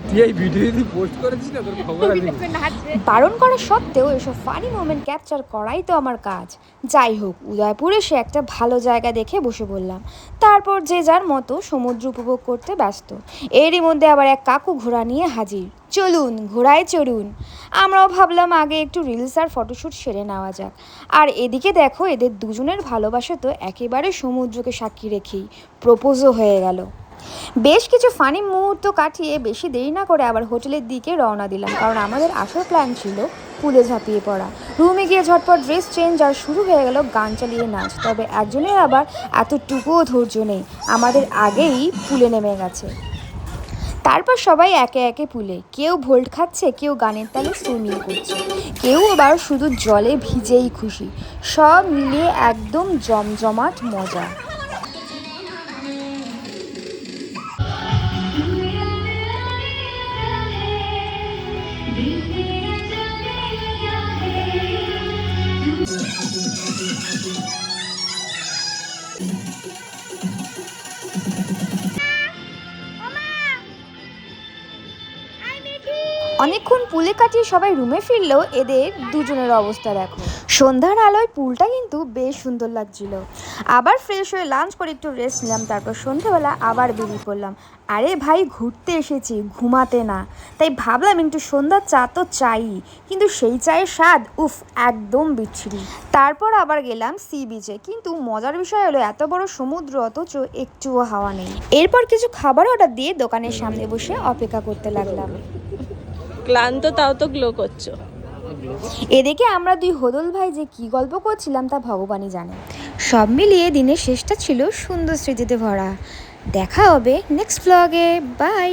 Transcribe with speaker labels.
Speaker 1: তুই এই ভিডিও যদি পোস্ট করেছিস না তোর খবর আছে।
Speaker 2: বারণ করা সত্ত্বেও এসব ফানি মোমেন্ট ক্যাপচার করাই তো আমার কাজ। যাই হোক, উদয়পুরে সে একটা ভালো জায়গা দেখে বসে বললাম। তারপর যে যার মতো সমুদ্র উপভোগ করতে ব্যস্ত। এরই মধ্যে আবার এক কাকু ঘোড়া নিয়ে হাজির। চলুন ঘোড়ায় চড়ুন। আমরাও ভাবলাম আগে একটু রিলস আর ফটোশ্যুট সেরে নেওয়া যাক। আর এদিকে দেখো, এদের দুজনের ভালোবাসা তো একেবারে সমুদ্রকে সাক্ষী রেখেই প্রপোজও হয়ে গেল। বেশ কিছু ফানি মুহূর্ত কাটিয়ে বেশি দেরি না করে আবার হোটেলের দিকে রওনা দিলাম, কারণ আমাদের আসল প্ল্যান ছিল পুলে ঝাঁপিয়ে পড়া। রুমে গিয়ে ঝটপট ড্রেস চেঞ্জ আর শুরু হয়ে গেল গান চালিয়ে নাচ। তবে একজনের আবার এতটুকুও ধৈর্য নেই, আমাদের আগেই পুলে নেমে গেছে। তারপর সবাই একে একে পুলে, কেউ ভোল্ট খাচ্ছে, কেউ গানের তালে সুইমিং করছে, কেউ আবার শুধু জলে ভিজেই খুশি। সব মিলিয়ে একদম জমজমাট মজা। অনেকক্ষণ পুলে কাটিয়ে সবাই রুমে ফিরলেও এদের দুজনের অবস্থা দেখো। সন্ধ্যার আলোয় পুলটা কিন্তু বেশ সুন্দর লাগছিল। আবার ফ্রেশ হয়ে লাঞ্চ করে একটু রেস্ট নিলাম, তারপর সন্ধ্যাবেলা আবার বেরিয়ে পড়লাম। আরে ভাই, ঘুরতে এসেছি, ঘুমাতে না। তাই ভাবলাম একটু সন্ধ্যার চা তো চাই, কিন্তু সেই চায়ের স্বাদ একদম বিচ্ছিরি। তারপর আবার গেলাম সি বিচে, কিন্তু মজার বিষয় হলো এত বড় সমুদ্র অথচ একটুও হাওয়া নেই। এরপর কিছু খাবার অর্ডার দিয়ে দোকানের সামনে বসে অপেক্ষা করতে লাগলাম।
Speaker 3: ক্লান্ত তাও তো গ্লো করছো।
Speaker 2: এদিকে আমরা দুই হোদল ভাই যে কি গল্প করছিলাম তা ভগবানই জানে। সব মিলিয়ে দিনের শেষটা ছিল সুন্দর স্মৃতিতে ভরা। দেখা হবে নেক্সট ব্লগে। বাই।